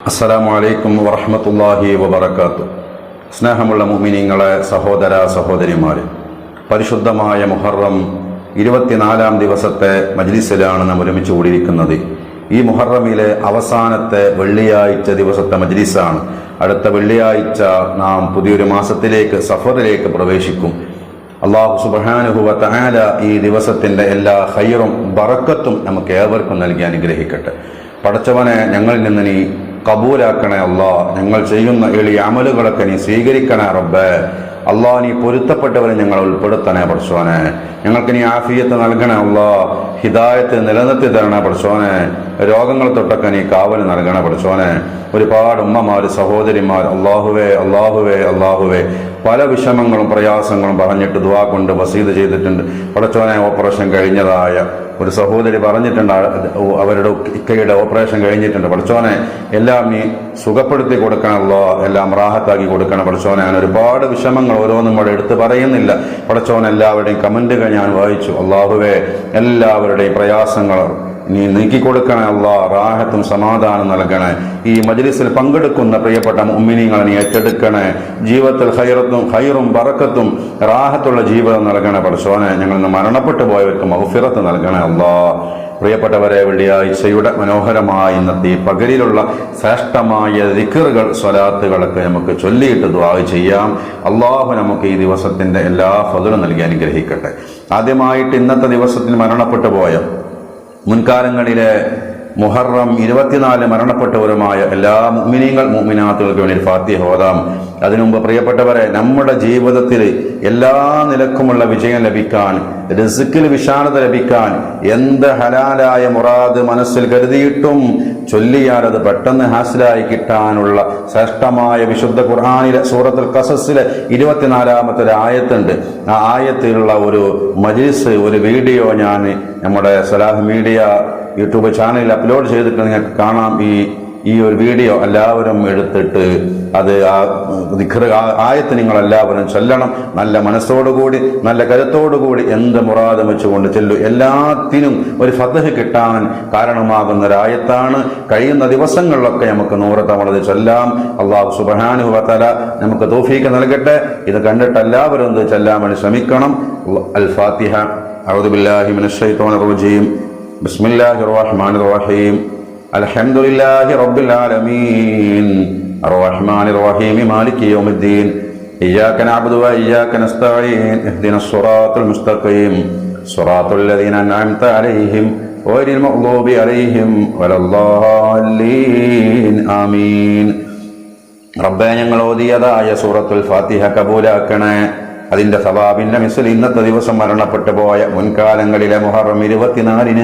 അസ്സലാമു അലൈക്കും വറഹ്മത്തുള്ളാഹി വബറകാതുഹു. സ്നേഹമുള്ള മുഅ്മിനീങ്ങളെ, സഹോദര സഹോദരിമാരെ, പരിശുദ്ധമായ മുഹറം 24 ദിവസത്തെ മജ്ലിസിലാണ് നാം ഒരുമിച്ച് കൂടിയിരിക്കുന്നത്. ഈ മുഹറമിലെ അവസാനത്തെ വെള്ളിയാഴ്ച ദിവസത്തെ മജ്ലിസാണ്. അടുത്ത വെള്ളിയാഴ്ച നാം പുതിയൊരു മാസത്തിലേക്ക്, സഫറിലേക്ക് പ്രവേശിക്കും. അല്ലാഹു സുബ്ഹാനഹു വ തആല ഈ ദിവസത്തിന്റെ എല്ലാ ഖൈറും ബറക്കത്തും നമുക്ക് ഏവർക്കും നൽകി അനുഗ്രഹിക്കട്ടെ. പടച്ചവനെ, ഞങ്ങളിൽ നിന്ന് നീ കബൂലാക്കണേ അല്ലാ. ഞങ്ങൾ ചെയ്യുന്ന എളിയ അമലുകളൊക്കെ നീ സ്വീകരിക്കണേ റബ്ബേ. അല്ലാ, നീ പൊരുത്തപ്പെട്ടവരെ ഞങ്ങൾ ഉൾപ്പെടുത്തണേ പടച്ചോനെ. ഞങ്ങൾക്ക് നീ ആഫിയത്ത് നൽകണേ അല്ലാ. ഹിദായത്ത് നിലനിർത്തി തരണേ പടച്ചോനെ. രോഗങ്ങൾ തൊട്ടൊക്കെ നീ കാവൽ നൽകണേ പടച്ചോനെ. ഒരുപാട് ഉമ്മമാർ, സഹോദരിമാർ അല്ലാഹുവേ അല്ലാഹുവേ അല്ലാഹുവേ പല വിഷമങ്ങളും പ്രയാസങ്ങളും പറഞ്ഞിട്ട് ദുആ കൊണ്ട് വസീത് ചെയ്തിട്ടുണ്ട് പടച്ചോനെ. ഓപ്പറേഷൻ കഴിഞ്ഞതായ ഒരു സഹോദരി പറഞ്ഞിട്ടുണ്ട്, അവരുടെ ഇക്കയുടെ ഓപ്പറേഷൻ കഴിഞ്ഞിട്ടുണ്ട് പടച്ചോനെ. എല്ലാം നീ സുഖപ്പെടുത്തി കൊടുക്കണമല്ലോ, എല്ലാം റാഹത്താക്കി കൊടുക്കണം പടച്ചോനെ. ഞാൻ ഒരുപാട് വിഷമങ്ങൾ ഓരോന്നും ഇവിടെ എടുത്ത് പറയുന്നില്ല പടച്ചോനെ. എല്ലാവരുടെയും കമന്റുകൾ ഞാൻ വായിച്ചു. അല്ലാഹുവേ, എല്ലാവരുടെയും പ്രയാസങ്ങൾ നീ നീക്കിക്കൊടുക്കണേ അല്ലാ. റാഹത്തും സമാധാനം നൽകണേ. ഈ മജ്ലിസിൽ പങ്കെടുക്കുന്ന പ്രിയപ്പെട്ട മുഅ്മിനീങ്ങളെ നീ ഏറ്റെടുക്കണേ. ജീവിതത്തിൽ ഖൈറും ബറക്കത്തും റാഹത്തുള്ള ജീവിതം നൽകണേ പടച്ചോനെ. ഞങ്ങൾ ഇന്ന് മരണപ്പെട്ടു പോയവർക്ക് മഗ്ഫിറത്ത് നൽകണേ അല്ലാ. പ്രിയപ്പെട്ടവരെ, വെള്ളിയാഴ്ചയുടെ മനോഹരമായ ഇന്നത്തെ ഈ പകലിലുള്ള ശ്രേഷ്ഠമായ ദിക്റുകൾ, സ്വലാത്തുകളൊക്കെ നമുക്ക് ചൊല്ലിയിട്ട് ദുആ ചെയ്യാം. അല്ലാഹു നമുക്ക് ഈ ദിവസത്തിന്റെ എല്ലാ ഫദ്ലും നൽകി അനുഗ്രഹിക്കട്ടെ. ആദ്യമായിട്ട് ഇന്നത്തെ ദിവസത്തിൽ മരണപ്പെട്ടു പോയ മുൻകാലങ്ങളിലെ മുഹറം 24 മരണപ്പെട്ടവരുമായ എല്ലാ മുഅ്മിനീങ്ങൾ മുഅ്മിനാത്തുകൾക്ക് വേണ്ടി ഫാത്തിഹ ഓതാം. അതിനുമുമ്പ് പ്രിയപ്പെട്ടവരെ, നമ്മുടെ ജീവിതത്തിൽ എല്ലാ നിലക്കുമുള്ള വിജയം ലഭിക്കാൻ, റിസ്ക്കിൽ വിശാലത ലഭിക്കാൻ, എന്ത് ഹലാലായ മുറാദ് മനസ്സിൽ കരുതിയിട്ടും ചൊല്ലിയാൽ അത് പെട്ടെന്ന് ഹാസിലായി കിട്ടാനുള്ള ശ്രേഷ്ഠമായ വിശുദ്ധ ഖുർആനിലെ സൂറത്തുൽ ഖസസിലെ 24-ാമത്തെ ഒരു ആയത്തുണ്ട്. ആ ആയത്തിലുള്ള ഒരു മജ്ലിസ്, ഒരു വീഡിയോ ഞാൻ നമ്മുടെ സലാഹ് മീഡിയ യൂട്യൂബ് ചാനലിൽ അപ്ലോഡ് ചെയ്തിട്ട് നിങ്ങൾക്ക് കാണാം. ഈ ഒരു വീഡിയോ എല്ലാവരും എടുത്തിട്ട് അത് ആയത്ത് നിങ്ങൾ എല്ലാവരും ചൊല്ലണം. നല്ല മനസ്സോടുകൂടി, നല്ല കരുത്തോടുകൂടി, എന്ത് മുറാദം വെച്ചുകൊണ്ട് ചൊല്ലു. എല്ലാത്തിനും ഒരു ഫത്ഹ് കിട്ടാൻ കാരണമാകുന്ന ഒരായത്താണ്. കഴിയുന്ന ദിവസങ്ങളിലൊക്കെ നമുക്ക് 100 തവണ ചൊല്ലാം. അല്ലാഹു സുബ്ഹാനഹു വ തആല നമുക്ക് തൗഫീഖ് നൽകട്ടെ. ഇത് കണ്ടിട്ട് എല്ലാവരും ഇത് ചൊല്ലാൻ വേണ്ടി ശ്രമിക്കണം. അൽ ഫാത്തിഹ. അഊദു ബില്ലാഹി മിനശ് ശൈത്വാനിർ റജീം. ബിസ്മില്ലാഹിർ റഹ്മാനിർ റഹീം. അൽഹംദുലില്ലാഹി റബ്ബിൽ ആലമീൻ. അർറഹ്മാനിർ റഹീം. മാലികി യൗമിദ്ദീൻ. ഇയ്യാക നഅ്ബുദു വ ഇയ്യാക നസ്തഈൻ. ഇഹ്ദിനസ് സിറാത്തൽ മുസ്തഖീം. സിറാത്തൽ ലദീന അൻഅംത അലൈഹിം ഗൈറിൽ മഗ്ദൂബി അലൈഹിം വലദ്ദാല്ലീൻ. ആമീൻ. റബ്ബേ, ഞങ്ങൾ ഓതിയതായ സൂറത്തുൽ ഫാത്തിഹ കബൂലാക്കണേ. അതിന്റെ സവാബിന്റെ മിസ്ൽ ഇന്നത്തെ ദിവസം മരണപ്പെട്ടു പോയ മുൻകാലങ്ങളിലെ മുഹറം 24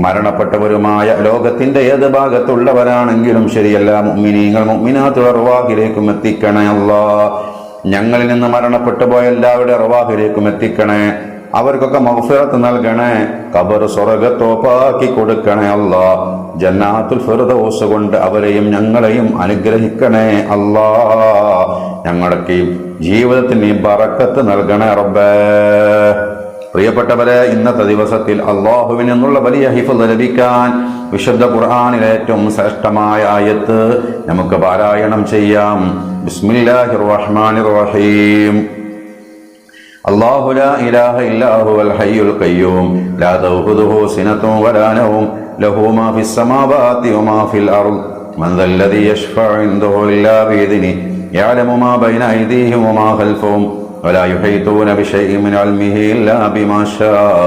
മരണപ്പെട്ടവരുമായ ലോകത്തിന്റെ ഏത് ഭാഗത്തുള്ളവരാണെങ്കിലും ശരിയല്ല, മുഅ്മിനീങ്ങൾ മുഅ്മിനാത്തുകളുടെ റവാഹിലേക്കും എത്തിക്കണേ അല്ലാ. ഞങ്ങളിൽ നിന്ന് മരണപ്പെട്ടു പോയ എല്ലാവരുടെ റവാഹിലേക്കും എത്തിക്കണേ. അവർക്കൊക്കെ മഗ്ഫിറത്ത് നൽകണേ. ഖബർ സ്വർഗ്ഗത്തോപ്പാക്കി കൊടുക്കണേ അല്ലാ. ജന്നാത്തുൽ ഫിർദൗസ് കൊണ്ട് അവരെയും ഞങ്ങളെയും അനുഗ്രഹിക്കണേ അല്ലാ. ഞങ്ങളുടെ ജീവിതത്തിൽ നീ ബറക്കത്ത് നൽകണേ റബ്ബേ. പ്രിയപ്പെട്ടവരെ, ഇന്നത്തെ ദിവസത്തിൽ അല്ലാഹുവിൽ നിന്നുള്ള വലിയ ഹിഫ്ള് ലഭിക്കാൻ വിശുദ്ധ ഖുർആനിലെ ഏറ്റവും ശ്രേഷ്ഠമായ ആയത്ത് നമുക്ക് പാരായണം ചെയ്യാം. ബിസ്മില്ലാഹിർ റഹ്മാനിർ റഹീം. അല്ലാഹു ലാ ഇലാഹ ഇല്ലാ ഹുവൽ ഹയ്യുൽ ഖയ്യൂം ലാ തഅഖുദുഹു സിനത്തുൻ വലാ നൗം ലഹു മാ ഫിസ് സമാവാതി വമാ ഫിൽ അർദ് മൻ ദല്ലദീ യശ്ഫഉ ഇൻദഹു ഇല്ലാ ബിഇദ്നിഹി യഅലമു മാ ബൈന അയ്ദീഹിം വമാ ഖൽഫഹും വലാ യുഹീതൂന ബിശൈഇൻ മിൻ ഇൽമിഹി ഇല്ലാ ബിമാ ശാഅ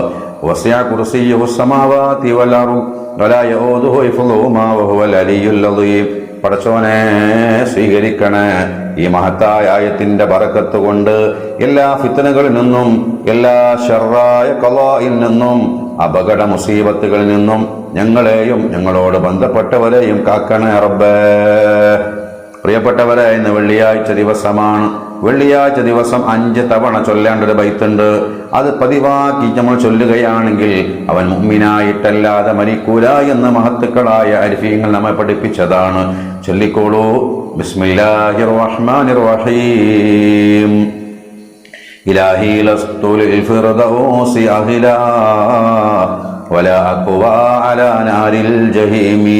വസിഅ കുർസിയ്യുഹു സമാവാതി വൽ അർദ് വലാ യഊദുഹു ഹിഫ്ളുഹുമാ വഹുവൽ അലിയ്യുൽ അളീം. പടച്ചോനെ, സ്വീകരിക്കണേ. ഈ മഹത്തായ ആയത്തിന്റെ ബറക്കത്ത് കൊണ്ട് എല്ലാ ഫിത്നകളിൽ നിന്നും, എല്ലാ ശർറായ ഖളാഇൽ നിന്നും, അപകട മുസീബത്തുകളിൽ നിന്നും ഞങ്ങളെയും ഞങ്ങളോട് ബന്ധപ്പെട്ടവരെയും കാക്കണേ റബ്ബേ. പ്രിയപ്പെട്ടവരെ, ഇന്ന് വെള്ളിയാഴ്ച ദിവസമാണ്. വെള്ളിയാഴ്ച ദിവസം 5 തവണ ചൊല്ലേണ്ട ഒരു ബൈത്തുണ്ട്. അത് പതിവാക്കി നമ്മൾ ചൊല്ലുകയാണെങ്കിൽ അവൻ മുഅ്മിനായിട്ടല്ലാതെ മരിക്കൂല എന്ന് മഹത്തുക്കളായ അരിഫീങ്ങൾ നമ്മെ പഠിപ്പിച്ചതാണ്. ചൊല്ലിക്കോളൂ. ബിസ്മില്ലാഹിർ റഹ്മാനിർ റഹീം. ഇലാഹി ലസ്തു ലിൽ ഫിർദൗസി അഹ്ലാ വലാ അഖ്വാ അലാ നാരിൽ ജഹീമി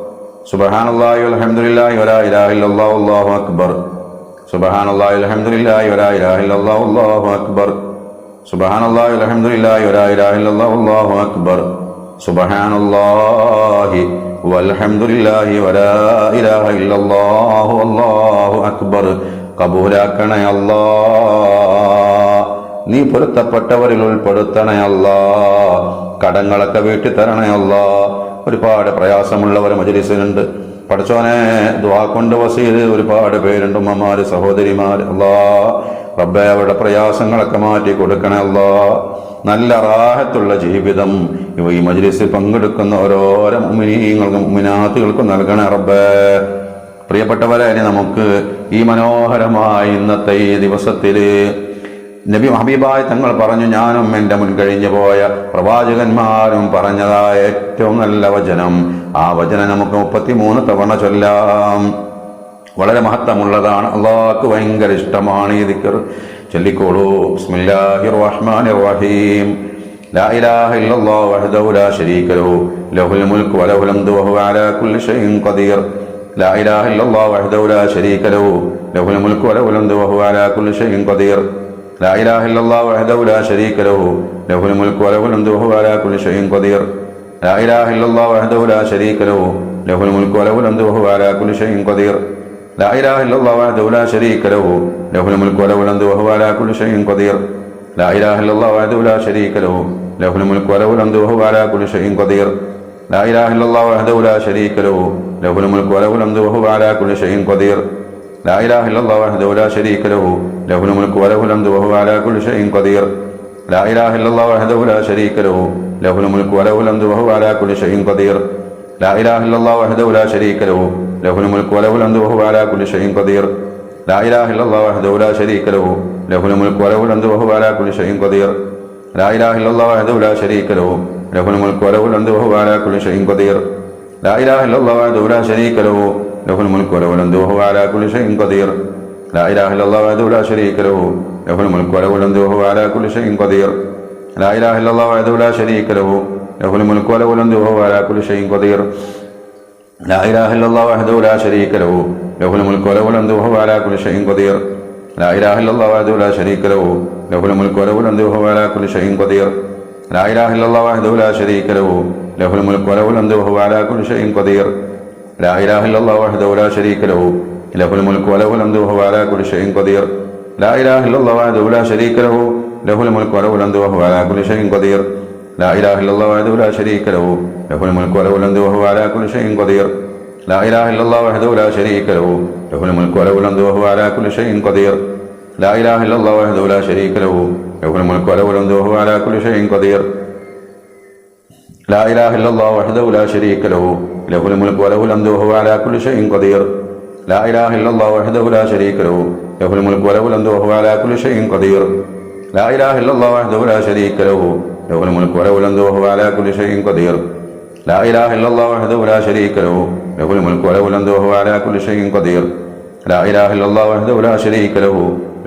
സുബ്ഹാനല്ലാഹി വൽഹംദുലില്ലാഹി വലാ ഇലാഹ ഇല്ലല്ലാഹു അല്ലാഹു അക്ബർ. സുബ്ഹാനല്ലാഹി വൽഹംദുലില്ലാഹി വലാ ഇലാഹ ഇല്ലല്ലാഹു അല്ലാഹു അക്ബർ. സുബ്ഹാനല്ലാഹി വൽഹംദുലില്ലാഹി വലാ ഇലാഹ ഇല്ലല്ലാഹു അല്ലാഹു അക്ബർ. സുബ്ഹാനല്ലാഹി വൽഹംദുലില്ലാഹി വലാ ഇലാഹ ഇല്ലല്ലാഹു അല്ലാഹു അക്ബർ. കബൂലാക്കണേ അല്ലാ, നീ പൊരുത്തപ്പെട്ടവരിൽ ഉൾപ്പെടുത്തണേ അല്ലാ, കടങ്ങളൊക്കെ വീട്ടി തരണേ അല്ലാ. ഒരുപാട് പ്രയാസമുള്ളവർ മജ്‌ലിസിലുണ്ട്. പഠിച്ചോനെ, ദുആ കൊണ്ട് വസീല് ഒരുപാട് പേരുണ്ട്, ഉമ്മമാര്, സഹോദരിമാര്. അല്ലാ റബ്ബേ, അവരുടെ പ്രയാസങ്ങളൊക്കെ മാറ്റി കൊടുക്കണേ അല്ലാ. നല്ല റാഹത്തുള്ള ജീവിതം ഈ മജ്‌ലിസിൽ പങ്കെടുക്കുന്ന ഓരോരോ മുഅ്മിനീങ്ങൾക്കും മുഅ്മിനാത്തുകൾക്കും നൽകണേ റബ്ബേ. പ്രിയപ്പെട്ടവരെ, ഇനി നമുക്ക് ഈ മനോഹരമായ ഇന്നത്തെ ഈ ദിവസത്തില് നബി ഹബീബായ തങ്ങൾ പറഞ്ഞു, ഞാനും എൻ്റെ മുൻകഴിഞ്ഞു പോയ പ്രവാചകന്മാരും പറഞ്ഞതായ ഏറ്റവും നല്ല വചനം. ആ വചനം നമുക്ക് 33 തവണ ചൊല്ലാം. വളരെ മഹത്വമുള്ളതാണ്. അല്ലാഹുക്ക് ഭയങ്കര ഇഷ്ടമാണ് ഈ ദിക്ർ. ചൊല്ലിക്കോളൂ. ബിസ്മില്ലാഹിർ റഹ്മാനിർ റഹീം. ലാ ഇലാഹ ഇല്ലല്ലാഹു വഹ്ദഹു ലാ ശരീക ലഹു ലഹുൽ മുൽക്കു വലഹുൽ ഹംദു വഹുവ അലാ കുല്ലി ഷൈഇൻ ഖദീർ. ലാ ഇലാഹ ഇല്ലല്ലാഹു വഹ്ദഹു ലാ ശരീക ലഹു ലഹുൽ മുൽക്കു വലഹുൽ ഹംദു വഹുവ അലാ കുല്ലി ഷൈഇൻ ഖദീർ. لا إله إلا الله وحده لا شريك له له الملك وله الحمد وهو على كل شيء قدير. لا إله إلا الله وحده لا شريك له له الملك وله الحمد وهو على كل شيء قدير. لا إله إلا الله وحده لا شريك له له الملك وله الحمد وهو على كل شيء قدير. لا إله إلا الله وحده لا شريك له له الملك وله الحمد وهو على كل شيء قدير. لا إله إلا الله وحده لا شريك له له الملك وله الحمد وهو على كل شيء قدير. لا إله إلا الله وحده لا شريك له له الملك وله الحمد وهو على كل شيء قدير. لا إله إلا الله وحده لا شريك له له الملك وله الحمد وهو على كل شيء قدير. لا إله إلا الله وحده لا شريك له له الملك وله الحمد وهو على كل شيء قدير. لا إله إلا الله وحده لا شريك له له الملك وله الحمد وهو على كل شيء قدير. لا إله إلا الله وحده لا شريك له له الملك وله الحمد وهو على كل شيء قدير. لا إله إلا الله وحده لا شريك له له الملك وله الحمد وهو على كل شيء قدير. لا إله إلا الله وحده لا شريك له له الملك وله الحمد وهو على كل شيء قدير. لا إله إلا الله وحده لا شريك له له الملك وله الحمد وهو على كل شيء قدير. لا إله إلا الله وحده لا شريك له له الملك وله الحمد وهو على كل شيء قدير. لا إله إلا الله وحده لا شريك له له الملك وله الحمد وهو على كل شيء قدير. لا إله إلا الله وحده لا شريك له له الملك وله الحمد وهو على كل شيء قدير. لا إله إلا الله وحده لا شريك له له الملك وله الحمد وهو على كل شيء قدير. لا إله إلا الله وحده لا شريك له له الملك وله الحمد وهو على كل شيء قدير. لا إله إلا الله وحده لا شريك له له الملك وله الحمد وهو على كل شيء قدير. لا إله إلا الله وحده لا شريك له له الملك وله الحمد وهو على كل شيء قدير. لا إله إلا الله وحده لا شريك له له الملك وله الحمد وهو على كل شيء قدير. لا إله إلا الله وحده لا شريك له له الملك وله الحمد وهو على كل شيء قدير. لا إله إلا الله وحده لا شريك له له الملك وله الحمد وهو على كل شيء قدير. لا إله إلا الله وحده لا شريك له له الملك وله الحمد وهو على كل شيء قدير. لا إله إلا الله وحده لا شريك له له الملك وله الحمد وهو على كل شيء قدير. لا إله إلا الله وحده لا شريك له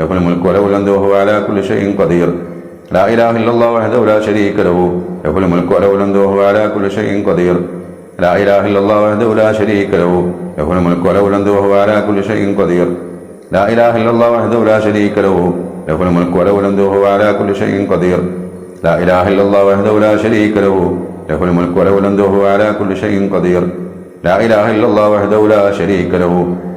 له الملك وله الحمد وهو على كل شيء قدير. لا إله إلا الله وحده لا شريك له له الملك وله الحمد وهو على كل شيء قدير. لا إله إلا الله وحده لا شريك له له الملك وله الحمد وهو على كل شيء قدير. لا إله إلا الله وحده لا شريك له له الملك وله الحمد وهو على كل شيء قدير. لا إله إلا الله وحده لا شريك له له الملك وله الحمد وهو على كل شيء قدير. لا إله إلا الله وحده لا شريك له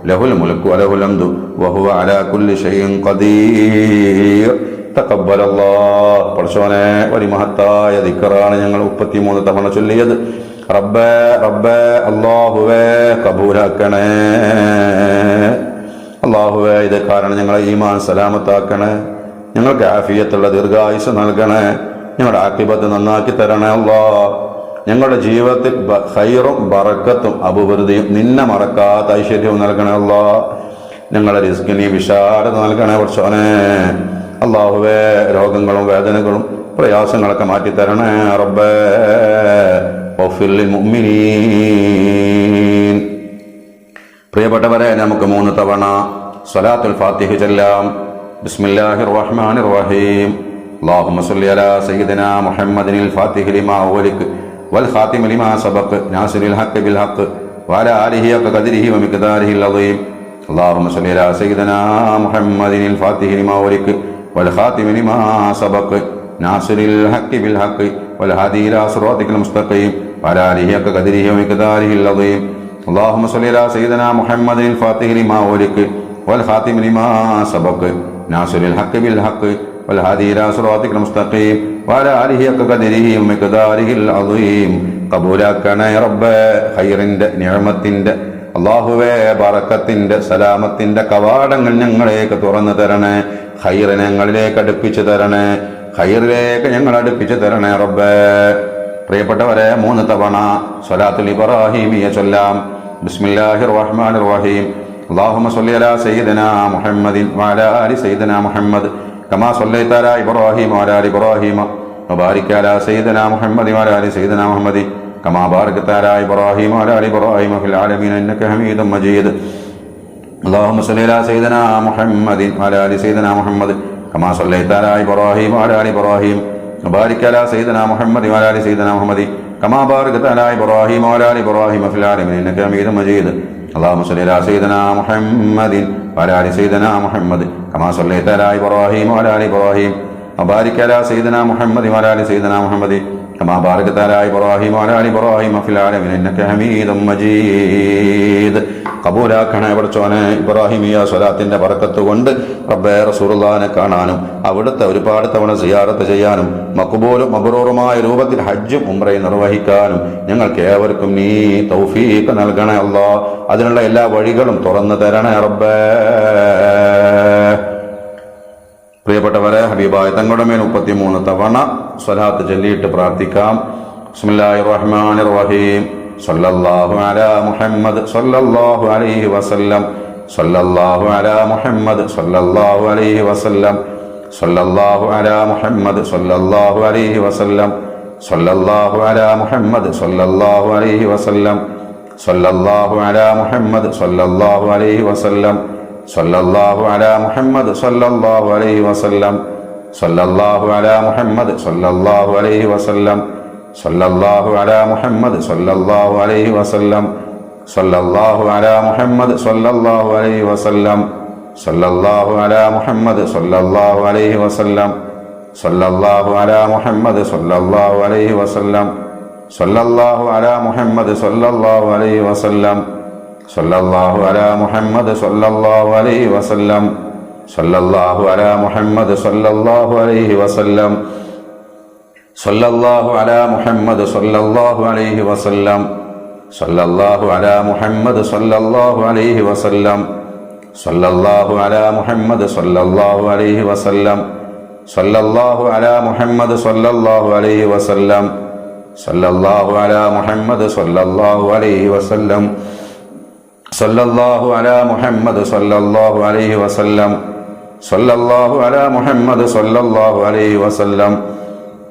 له الملك وله الحمد وهو على كل شيء قدير. തഖബ്ബൽ അല്ലാഹ്. പടച്ചോനെ, വലിമഹത്തായ ദിക്റാണ് ഞങ്ങൾ 33 തവണ ചൊല്ലിയത്. റബ്ബേ റബ്ബേ അല്ലാഹുവേ കബൂലാക്കണേ. അല്ലാഹുവേ, ഇത് കാരണം ഞങ്ങളെ ഈമാൻ സലാമത്താക്കണേ. ഞങ്ങൾക്ക് ആഫിയത്തുള്ള ദീർഘായുസ് നൽകണേ. ഞങ്ങളുടെ ആഖിബത്ത് നന്നാക്കി തരണേ അല്ലാഹ്. ഞങ്ങളുടെ ജീവിതത്തിൽ ഖൈറും ബറക്കത്തും അഭിവൃദ്ധിയും നിന്നെ മറക്കാത്ത ഐശ്വര്യവും നൽകണേ അല്ലാഹ്. ഞങ്ങളുടെ റിസ്കിന് വിശാലത നൽകണേ പടച്ചോനെ. അല്ലാഹുവേ, രോഗങ്ങളും വേദനകളും പ്രയാസങ്ങളൊക്കെ മാറ്റിത്തരണേ റബ്ബേ. വഗ്ഫിർ ലിൽ മുഅ്മിനീൻ. പ്രിയപ്പെട്ടവരെ, നമുക്ക് 3 തവണ സ്വലാത്തുൽ ഫാത്തിഹ ചൊല്ലാം. ബിസ്മില്ലാഹിർ റഹ്മാനിർ റഹീം. അല്ലാഹുമ്മ സ്വല്ലി അലാ സയ്യിദിനാ മുഹമ്മദിനിൽ ഫാത്തിഹി ലിമാ ഉഗ്ലിഖ് വൽ ഖാതിമി ലിമാ സബഖ് നാസിറിൽ ഹഖ് ബിൽ ഹഖ് وعلى آله حق قدره ومقداره العظيم. اللهم صل على سيدنا محمد الفاتح لما أغلق والخاتم لما سبق ناصر الحق بالحق والهادي إلى صراطك المستقيم وعلى آله حق قدره ومقداره العظيم. اللهم صل على سيدنا محمد الفاتح لما أغلق والخاتم لما سبق ناصر الحق بالحق والهادي إلى صراطك المستقيم وعلى آله حق قدره ومقداره العظيم. കബൂലാക്കണേ റബ്ബേ. ഖൈറിന്റെ നിഅമത്തിന്റെ അല്ലാഹുവേ ബറക്കത്തിന്റെ സലാമത്തിന്റെ കവാടങ്ങൾ ഞങ്ങളേക്ക് തുറന്നു തരണേ. ഖൈർ ഞങ്ങളിലേക്ക് അടുപ്പിച്ചു തരണേ. ഖൈറിലേക്ക് ഞങ്ങൾ അടുപ്പിച്ചു തരണേ റബ്ബേ. പ്രിയപ്പെട്ടവരെ, 3 തവണ സ്വലാത്തുൽ ഇബ്രാഹിമിയ ചൊല്ലാം. ബിസ്മില്ലാഹിർ റഹ്മാനിർ റഹീം. അല്ലാഹുമ്മ സ്വല്ലി അലാ സയ്യിദിനാ മുഹമ്മദിൻ വഅലാ ആലി സയ്യിദിനാ മുഹമ്മദ് കമാ സ്വല്ലൈത അലാ ഇബ്രാഹീമ വഅലാ ആലി ഇബ്രാഹീമ വബാരിക് അലാ സയ്യിദിനാ മുഹമ്മദിൻ വഅലാ ആലി സയ്യിദിനാ മുഹമ്മദ് കമാ ബാരക്ത അലാ ഇബ്രാഹീമ വഅലാ ആലി ഇബ്രാഹീമ ഫിൽ ആലമീന ഇന്നക ഹമീദും മജീദ്. അല്ലാഹുമ്മ സ്വല്ലി അലാ സയ്യിദിനാ മുഹമ്മദിൻ വഅലാ ആലി സയ്യിദിനാ മുഹമ്മദ് കമാ സ്വല്ലൈത അലാ ഇബ്രാഹീമ വഅലാ ആലി ഇബ്രാഹീമ വബാരിക് അലാ സയ്യിദിനാ മുഹമ്മദിൻ വഅലാ ആലി സയ്യിദിനാ മുഹമ്മദ് കമാ ബാരക്ത അലാ ഇബ്രാഹീമ വഅലാ ആലി ഇബ്രാഹീമ ഫിൽ ആലമീന ഇന്നക ഹമീദും മജീദ്. اللهم صل على سيدنا محمد وعلى ال سيدنا محمد كما صليت على ابراهيم وعلى ال ابراهيم وبارك على سيدنا محمد وعلى ال سيدنا محمد كما باركت على ابراهيم وعلى ال ابراهيم في العالمين انك حميد مجيد. കബൂലാക്കണേ പടച്ചോനെ. ഇബ്രാഹിമിയ സ്വലാത്തിന്റെ ബറക്കത്ത് കൊണ്ട് റബ്ബേ റസൂലുള്ളാഹിനെ കാണാനും അവിടുത്തെ ഒരുപാട് തവണ സിയാറത്ത് ചെയ്യാനും മഖ്ബൂലും മബ്റൂറുമായ രൂപത്തിൽ ഹജ്ജും ഉംറയും നിർവഹിക്കാനും ഞങ്ങൾക്ക് ഏവർക്കും നീ തൗഫീഖ് നൽകണേ അല്ലാഹ്. അതിനുള്ള എല്ലാ വഴികളും തുറന്നു തരണേ റബ്ബേ. പ്രിയപ്പെട്ടവരെ, ഹബീബായ തങ്ങളുടെ മേൽ 33 തവണ സ്വലാത്ത് ചൊല്ലിയിട്ട് പ്രാർത്ഥിക്കാം. ബിസ്മില്ലാഹിർ റഹ്മാനിർ റഹീം. സല്ലല്ലാഹു അലാ മുഹമ്മദ് സല്ലല്ലാഹു അലൈഹി വസല്ലം. സല്ലല്ലാഹു അലാ മുഹമ്മദ് സല്ലല്ലാഹു അലൈഹി വസല്ലം. സല്ലല്ലാഹു അലാ മുഹമ്മദ് സല്ലല്ലാഹു അലൈഹി വസല്ലം. സല്ലല്ലാഹു അലാ മുഹമ്മദ് സല്ലല്ലാഹു അലൈഹി വസല്ലം. സല്ലല്ലാഹു അലാ മുഹമ്മദ് സല്ലല്ലാഹു അലൈഹി വസല്ലം. സല്ലല്ലാഹു അലാ മുഹമ്മദ് സല്ലല്ലാഹു അലൈഹി വസല്ലം. സല്ലല്ലാഹു അലാ മുഹമ്മദ് സല്ലല്ലാഹു അലൈഹി വസല്ലം. സല്ലല്ലാഹു അലാ മുഹമ്മദ് സല്ലല്ലാഹു അലൈഹി വസല്ലം. സല്ലല്ലാഹു അലാ മുഹമ്മദ് സല്ലല്ലാഹു അലൈഹി വസല്ലം. സല്ലല്ലാഹു അലാ മുഹമ്മദ് സല്ലല്ലാഹു അലൈഹി വസല്ലം. സല്ലല്ലാഹു അലാ മുഹമ്മദ് സല്ലല്ലാഹു അലൈഹി വസല്ലം. സല്ലല്ലാഹു അലാ മുഹമ്മദ് സല്ലല്ലാഹു അലൈഹി വസല്ലം. സല്ലല്ലാഹു അലാ മുഹമ്മദ് സല്ലല്ലാഹു അലൈഹി വസല്ലം. സല്ലല്ലാഹു അലാ മുഹമ്മദ് സല്ലല്ലാഹു അലൈഹി വസല്ലം. സല്ലല്ലാഹു അലാ മുഹമ്മദ് സല്ലല്ലാഹു അലൈഹി വസല്ലം. സല്ലല്ലാഹു അലാ മുഹമ്മദ് സല്ലല്ലാഹു അലൈഹി വസല്ലം. സല്ലല്ലാഹു അലാ മുഹമ്മദ് സല്ലല്ലാഹു അലൈഹി വസല്ലം. സല്ലല്ലാഹു അലാ മുഹമ്മദ് സല്ലല്ലാഹു അലൈഹി വസല്ലം. സല്ലല്ലാഹു അലാ മുഹമ്മദ് സല്ലല്ലാഹു അലൈഹി വസല്ലം. സല്ലല്ലാഹു അലാ മുഹമ്മദ് സല്ലല്ലാഹു അലൈഹി വസല്ലം.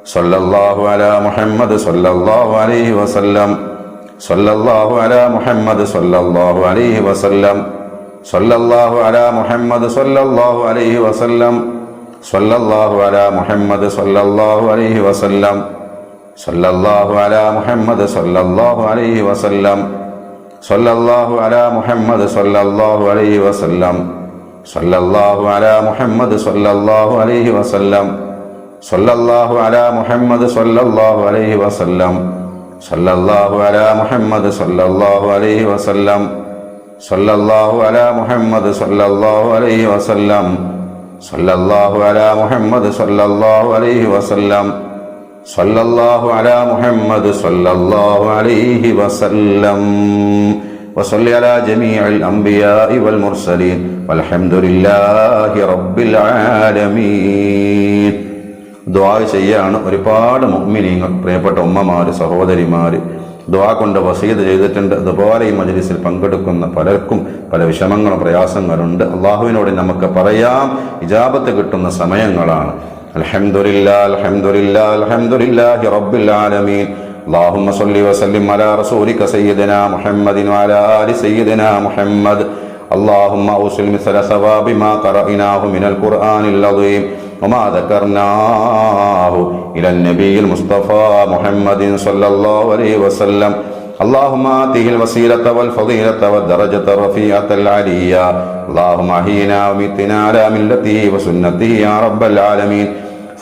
സല്ലല്ലാഹു അലാ മുഹമ്മദ് സല്ലല്ലാഹു അലൈഹി വസല്ലം. സല്ലല്ലാഹു അലാ മുഹമ്മദ് സല്ലല്ലാഹു അലൈഹി വസല്ലം. സല്ലല്ലാഹു അലാ മുഹമ്മദ് സല്ലല്ലാഹു അലൈഹി വസല്ലം. സല്ലല്ലാഹു അലാ മുഹമ്മദ് സല്ലല്ലാഹു അലൈഹി വസല്ലം. സല്ലല്ലാഹു അലാ മുഹമ്മദ് സല്ലല്ലാഹു അലൈഹി വസല്ലം. സല്ലല്ലാഹു അലാ മുഹമ്മദ് സല്ലല്ലാഹു അലൈഹി വസല്ലം. സല്ലല്ലാഹു അലാ മുഹമ്മദ് സല്ലല്ലാഹു അലൈഹി വസല്ലം. സല്ലല്ലാഹു അലാ മുഹമ്മദ് സല്ലല്ലാഹു അലൈഹി വസല്ലം. സല്ലല്ലാഹു അലാ മുഹമ്മദ് സല്ലല്ലാഹു അലൈഹി വസല്ലം. സല്ലല്ലാഹു അലാ മുഹമ്മദ് സല്ലല്ലാഹു അലൈഹി വസല്ലം. സല്ലല്ലാഹു അലാ മുഹമ്മദ് സല്ലല്ലാഹു അലൈഹി വസല്ലം. സല്ലല്ലാഹു അലാ മുഹമ്മദ് സല്ലല്ലാഹു അലൈഹി വസല്ലം. സല്ലല്ലാഹു അലാ മുഹമ്മദ് സല്ലല്ലാഹു അലൈഹി വസല്ലം. വസല്ലി അലാ ജമീഇൽ അംബിയാഇ വൽ മുർസലീൻ വൽഹംദുലില്ലാഹി റബ്ബിൽ ആലമീൻ. ദുആ ചെയ്യാണ് ഒരുപാട് മുഅ്മിനീങ്ങൾ, പ്രിയപ്പെട്ട ഉമ്മമാര്, സഹോദരിമാര് ദുആ കൊണ്ട് വസീയത്ത് ചെയ്തിട്ടുണ്ട്. അതുപോലെ ഈ മജ്ലിസിൽ പങ്കെടുക്കുന്ന പലർക്കും പല വിഷമങ്ങളും പ്രയാസങ്ങളുണ്ട്. അള്ളാഹുവിനോട് നമുക്ക് പറയാം, ഇജാബത്ത് കിട്ടുന്ന സമയങ്ങളാണ്. അൽഹംദുലില്ലാ അൽഹംദുലില്ലാ അൽഹംദുലില്ലാഹി റബ്ബിൽ ആലമീൻ. اللهم صل وسلم على رسولك سيدنا محمد وعلى آل سيدنا محمد. اللهم أوصل مثل ثواب ما قرأناه من القرآن العظيم وما ذكرناه إلى النبي المصطفى محمد صلى الله عليه وسلم اللهم آته الوسيلة والفضيلة والدرجة الرفيعة العلية اللهم أحينا ومتنا على ملته وسنته يا رب العالمين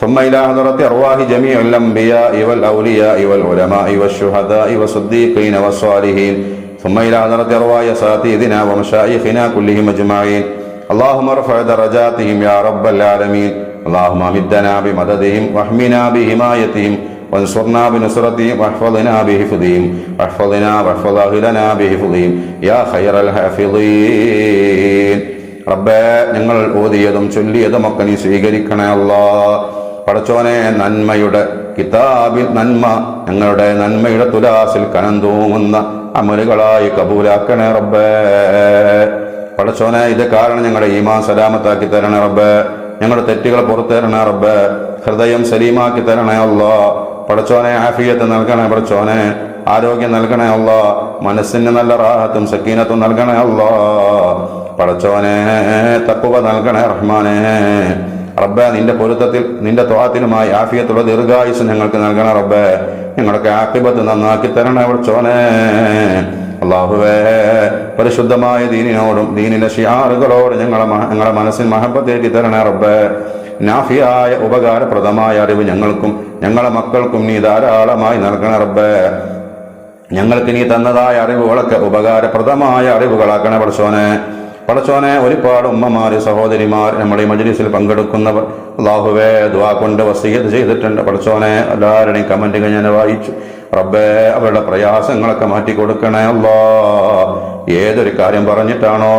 ثم إلى حضرة أرواح جميع الأنبياء والأولياء والعلماء والشهداء والصديقين والصالحين ثم إلى حضرة أرواح أساتذتنا ومشايخنا كلهم أجمعين اللهم ارفع درجاتهم يا رب العالمين اللهم أمدنا بمددهم واحمنا بحمايتهم وانصرنا بنصرتهم واحفظنا بحفظهم واحفظنا واحفظ أهلنا بحفظهم يا خير الحافظين റബ്ബേ, ഞങ്ങൾ ഓതിയതും ചൊല്ലിയതുമൊക്കെ നീ സ്വീകരിക്കണേ അല്ലാ. പടച്ചോനെ, നന്മയുടെ കിതാബിൽ നന്മ ഞങ്ങളുടെ നന്മയുടെ തുലാസിൽ കനം തൂങ്ങുന്ന അമലുകളായി കബൂലാക്കണേ റബ്ബേ. പടച്ചോനെ, ഇത് കാരണം ഞങ്ങളുടെ ഈമാൻ സലാമത്താക്കി തരണേ റബ്ബേ. ഞങ്ങളുടെ തെറ്റുകൾ പുറത്തു തരണേ റബ്ബേ. ഹൃദയം സലീമാക്കി തരണേ അല്ലാ. പടച്ചോനെ, ആഫിയത്ത് നൽകണേ പടച്ചോനെ. ആരോഗ്യം നൽകണേ അല്ലാ. മനസ്സിന് നല്ല റാഹത്തും സക്കീനത്തും നൽകണേ അല്ലാ. പടച്ചോനെ, തഖ്വ നൽകണേ റഹ്മാനെ. റബ്ബേ, നിന്റെ പൊരുത്തത്തിൽ നിന്റെ ത്വാഅത്തിലുമായി ആഫിയത്തുള്ള ദീർഘായുസ് ഞങ്ങൾക്ക് നൽകണേ റബ്ബേ. ഞങ്ങളുടെ ആഖിബത്ത് നന്നാക്കി തരണേ പടച്ചോനെ. അല്ലാഹുവേ, പരിശുദ്ധമായ ദീനിനോടും ദീനിന്റെ ശിആറുകളോടും ഞങ്ങളുടെ മനസ്സിൽ മഹബത്തേറ്റി തരണേ റബ്ബേ. നാഫിയായ ഉപകാരപ്രദമായ അറിവ് ഞങ്ങൾക്കും ഞങ്ങളുടെ മക്കൾക്കും നീ ധാരാളമായി നൽകണേ റബ്ബേ. ഞങ്ങൾക്ക് നീ തന്നതായ അറിവുകളൊക്കെ ഉപകാരപ്രദമായ അറിവുകളാക്കണേ പടച്ചോനെ. പടച്ചോനെ, ഒരുപാട് ഉമ്മമാര് സഹോദരിമാർ നമ്മുടെ ഈ മജ്‌ലിസിൽ പങ്കെടുക്കുന്നവർ അല്ലാഹുവേ ദുആ കൊണ്ട് വസിയത്ത് ചെയ്തിട്ടുണ്ട് പടച്ചോനെ. എല്ലാവരുടെയും കമന്റുകൾ ഞാൻ വായിച്ചു റബ്ബേ. അവരുടെ പ്രയാസങ്ങളൊക്കെ മാറ്റി കൊടുക്കണേ അല്ലാ. ഏതൊരു കാര്യം പറഞ്ഞിട്ടാണോ,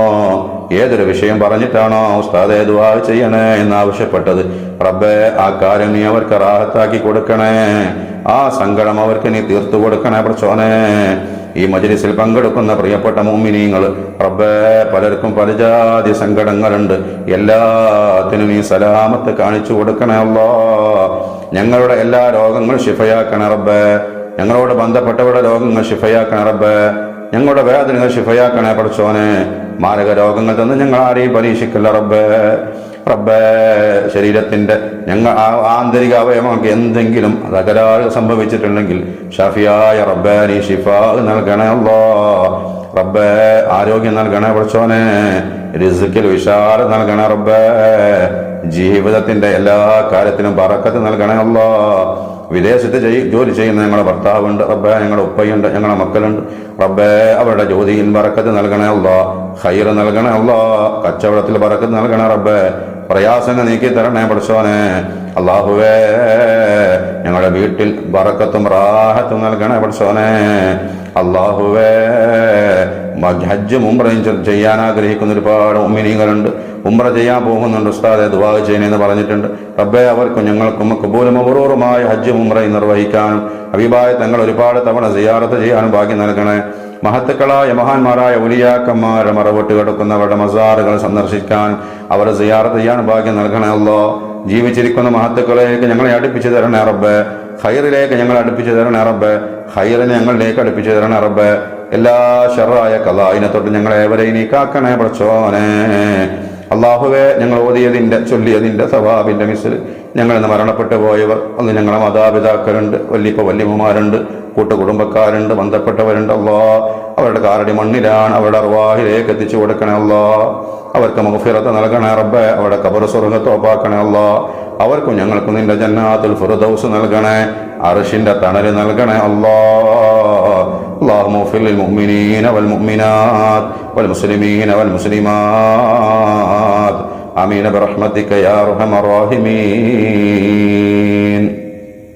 ഏതൊരു വിഷയം പറഞ്ഞിട്ടാണോ ഉസ്താദേ ദുആ ചെയ്യണേ എന്നാവശ്യപ്പെട്ടത് റബ്ബേ, ആ കാര്യം നീ അവർക്ക് റാഹത്താക്കി കൊടുക്കണേ. ആ സങ്കടം അവർക്ക് നീ തീർത്തു കൊടുക്കണേ പടച്ചോനെ. ഈ മജ്‌ലിസിൽ പങ്കെടുക്കുന്ന പ്രിയപ്പെട്ട മുഅ്മിനീങ്ങൾ റബ്ബേ, പലർക്കും പല ജാതി സങ്കടങ്ങളുണ്ട്. എല്ലാത്തിനും നീ സലാമത്ത് കാണിച്ചു കൊടുക്കണേ അല്ലാ. ഞങ്ങളുടെ എല്ലാ രോഗങ്ങളും ശിഫയാക്കണേ റബ്ബേ. ഞങ്ങളോട് ബന്ധപ്പെട്ടവരുടെ രോഗങ്ങൾ ശിഫയാക്കണേ റബ്ബേ. ഞങ്ങളുടെ വേദനകൾ ശിഫയാക്കണേ പടച്ചോനെ. മാരക രോഗങ്ങൾ തന്ന് ഞങ്ങൾ ആരെയും പരീക്ഷിക്കല്ല റബ്ബേ. റബ്ബേ, ശരീരത്തിന്റെ ആന്തരിക അവയവങ്ങൾക്ക് എന്തെങ്കിലും തകരാറ് സംഭവിച്ചിട്ടുണ്ടെങ്കിൽ ഷാഫിയായ റബ്ബേ നീ ശിഫാ നൽകണേ അല്ലാ. റബ്ബേ, ആരോഗ്യം നൽകണേ പടച്ചോനെ. റിസ്ഖിൽ വിശാല നൽകണേ റബ്ബേ. ജീവിതത്തിന്റെ എല്ലാ കാര്യത്തിനും ബറക്കത്ത് നൽകണേ അല്ലാ. വിദേശത്ത് ജോലി ചെയ്യുന്ന ഞങ്ങളുടെ ഭർത്താവുണ്ട് റബ്ബേ, ഞങ്ങളുടെ ഉപ്പയുണ്ട്, ഞങ്ങളുടെ മക്കളുണ്ട് റബ്ബേ. അവരുടെ ജോലിയിൽ ബറക്കത്ത് നൽകണേ അല്ലാ. ഖൈർ നൽകണേ അല്ലാ. കച്ചവടത്തിൽ ബറക്കത്ത് നൽകണേ റബ്ബേ. പ്രയാസങ്ങൾ നീക്കി തരണേ പടച്ചോനെ. അല്ലാഹുവേ, ഞങ്ങളുടെ വീട്ടിൽ ബറക്കത്തും റാഹത്തും നൽകണേ പടച്ചോനെ. അല്ലാഹുവേ, ഹജ്ജും ഉംറയും ചെയ്യാൻ ആഗ്രഹിക്കുന്ന ഒരുപാട് മുഅ്മിനീങ്ങളുണ്ട്. ഉംറ ചെയ്യാൻ പോകുന്നുണ്ട് ഉസ്താദെ ദുആ ചെയ്യണമെന്ന് പറഞ്ഞിട്ടുണ്ട് റബ്ബേ. അവർക്കും ഞങ്ങൾക്കും ഖബൂലും മബ്റൂറുമായ ഹജ്ജും ഉംറയും നിർവഹിക്കാനും ഹബീബായ തങ്ങൾ ഒരുപാട് തവണ സിയാറത്ത് ചെയ്യാനും ഭാഗ്യം നൽകണേ. മഹത്തുക്കളായ മഹാന്മാരായ ഉലിയാക്കന്മാരെ മറവിട്ട് കിടക്കുന്നവരുടെ മസാറുകൾ സന്ദർശിക്കാൻ അവരെ സിയാറത്ത് ചെയ്യാൻ ഭാഗ്യം നൽകണേ അല്ലാ. ജീവിച്ചിരിക്കുന്ന മഹത്തുക്കളേക്ക് ഞങ്ങളെ അടുപ്പിച്ചു തരണേ റബ്ബേ. ഖൈറിലേക്ക് ഞങ്ങളെ അടുപ്പിച്ചു തരണേ റബ്ബേ. ഖൈറിനെ ഞങ്ങളിലേക്ക് അടുപ്പിച്ചു തരണേ റബ്ബേ. എല്ലാ ശർറായ ഖലാഇനെ തൊട്ട് ഞങ്ങളെ ഏവരെയും നീ കാക്കണേ പടച്ചോനെ. അല്ലാഹുവേ, ഞങ്ങൾ ഓതിയതിന്റെ ചൊല്ലിയതിന്റെ സവാബിന്റെ മിസ്ൽ ഞങ്ങൾ ഇന്ന് മരണപ്പെട്ടു പോയവർ അന്ന് ഞങ്ങളെ മാതാപിതാക്കളുണ്ട്, വല്യമ്മമാരുണ്ട്, കൂട്ടുകുടുംബക്കാരുണ്ട്, ബന്ധപ്പെട്ടവരുണ്ട് അല്ലാ. അവരുടെ കാരടി മണ്ണിലാണ്. അവരുടെ അർവാഹിലേക്ക് എത്തിച്ചു കൊടുക്കണേ അല്ലാ. അവർക്ക് മഗ്ഫിറത്ത് നൽകണേ റബ്ബേ. അവരുടെ ഖബർ സ്വർഗ്ഗത്തോപ്പാക്കണേ അല്ലാ. അവർക്കും ഞങ്ങൾക്കും നിന്റെ ജന്നാത്തുൽ ഫിർദൗസ് നൽകണേ. അർശിന്റെ തണല് നൽകണേ അല്ലാ. اللهم اغفر للمؤمنين والمؤمنات والمسلمين والمسلمات آمين برحمتك يا أرحم الراحمين.